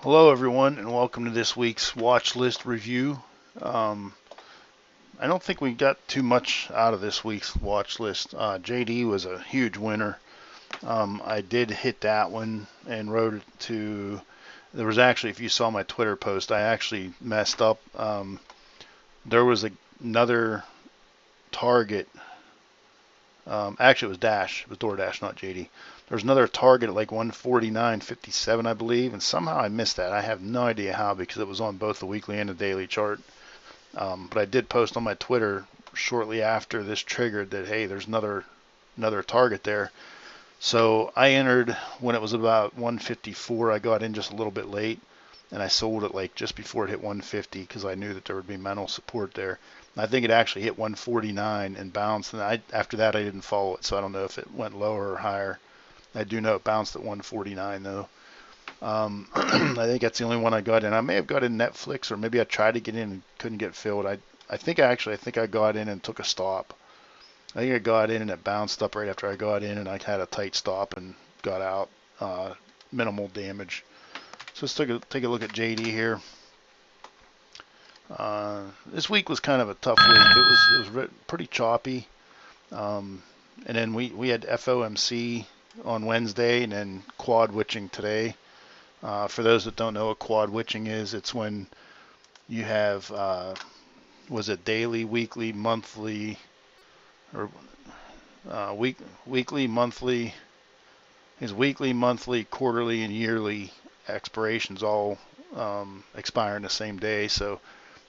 Hello, everyone, and welcome to this week's watch list review. Um, I don't think we got too much out of this week's watch list. JD was a huge winner. I did hit that one and wrote it to. There was actually, if you saw my Twitter post, I actually messed up. There was another target. Actually, it was Dash. It was DoorDash, not JD. There was another target at like 149.57, I believe, and somehow I missed that. I have no idea how because it was on both the weekly and the daily chart. But I did post on my Twitter shortly after this triggered that hey, there's another target there. So I entered when it was about 154. I got in just a little bit late, and I sold it like just before it hit 150 because I knew that there would be mental support there. I think it actually hit 149 and bounced, and after that I didn't follow it, so I don't know if it went lower or higher. I do know it bounced at 149 though. I think that's the only one I got in. I may have got in Netflix, or maybe I tried to get in and couldn't get filled. I think I got in and took a stop. I think I got in and it bounced up right after I got in, and I had a tight stop and got out. Minimal damage. So let's take a look at JD here. This week was kind of a tough week. It was pretty choppy. And then we had FOMC on Wednesday, and then quad witching today. For those that don't know what quad witching is, it's when you have was it daily, weekly, monthly, or weekly, monthly, is weekly, monthly, quarterly, and yearly expirations all expire in the same day. So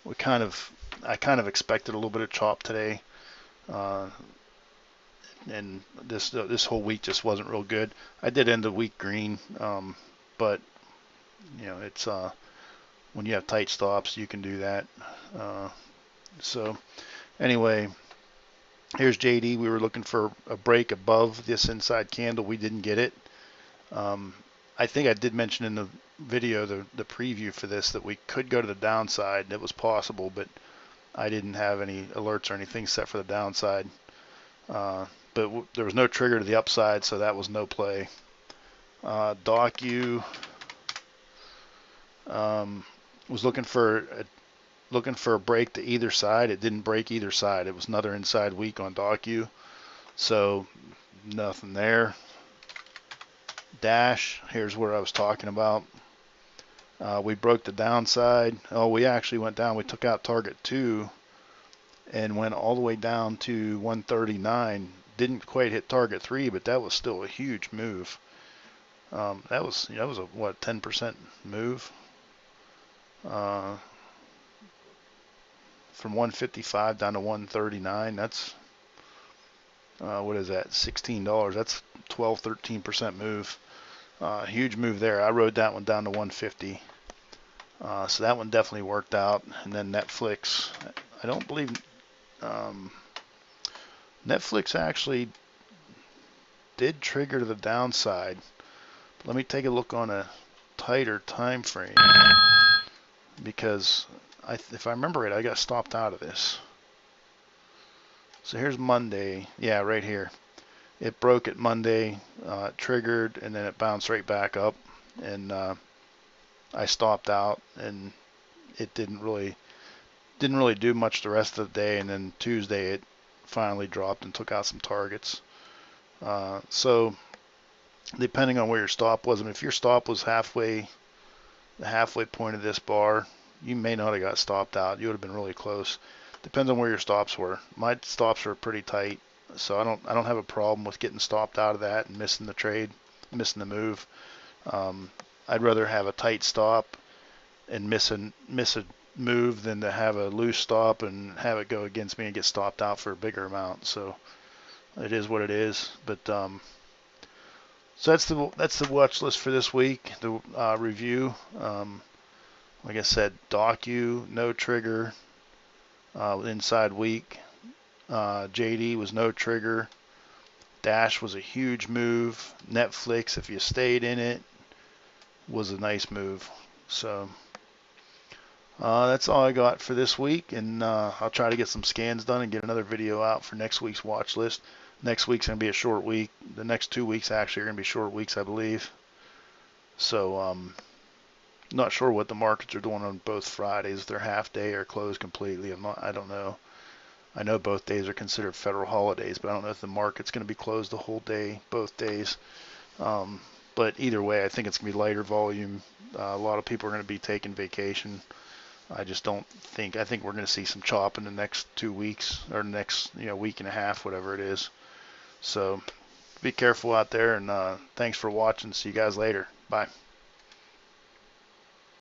I kind of expected a little bit of chop today, uh, and this whole week just wasn't real good. I did end the week green, but it's when you have tight stops, you can do that. Uh, so anyway, here's JD. We were looking for a break above this inside candle. We didn't get it. I think I did mention in the video, the preview for this, that we could go to the downside. It was possible, but I didn't have any alerts or anything set for the downside. But there was no trigger to the upside, so that was no play. DOCU was looking for a break to either side. It didn't break either side. It was another inside week on DOCU, so nothing there. Dash, here's where I was talking about. We broke the downside. Oh, we actually went down. We took out target 2 and went all the way down to 139. Didn't quite hit target 3, but that was still a huge move. That was a what, 10% move from 155 down to 139. That's what is that? $16. That's 13% move. Huge move there. I rode that one down to 150. So that one definitely worked out. And then Netflix, I don't believe Netflix actually did trigger to the downside. Let me take a look on a tighter time frame, because if I remember right, I got stopped out of this. So here's Monday. Yeah, right here. It broke at Monday, triggered, and then it bounced right back up. And I stopped out, and it didn't really do much the rest of the day. And then Tuesday, it finally dropped and took out some targets. So depending on where your stop was, I mean, if your stop was the halfway point of this bar, you may not have got stopped out. You would have been really close. Depends on where your stops were. My stops were pretty tight, so I don't have a problem with getting stopped out of that and missing the trade, missing the move. I'd rather have a tight stop and miss a move than to have a loose stop and have it go against me and get stopped out for a bigger amount. So it is what it is. But so that's the watch list for this week. The review. Like I said, DOCU, no trigger, inside week. JD was no trigger. Dash was a huge move. Netflix, if you stayed in it, was a nice move. So that's all I got for this week, and I'll try to get some scans done and get another video out for next week's watch list. Next week's going to be a short week. The next 2 weeks actually are going to be short weeks, I believe. So Not sure what the markets are doing on both Fridays. They're half day or closed completely. I don't know. I know both days are considered federal holidays, but I don't know if the market's going to be closed the whole day, both days. Um, but either way, I think it's going to be lighter volume. A lot of people are going to be taking vacation. I just don't think. I think we're going to see some chop in the next 2 weeks or next week and a half, whatever it is. So be careful out there, and thanks for watching. See you guys later. Bye.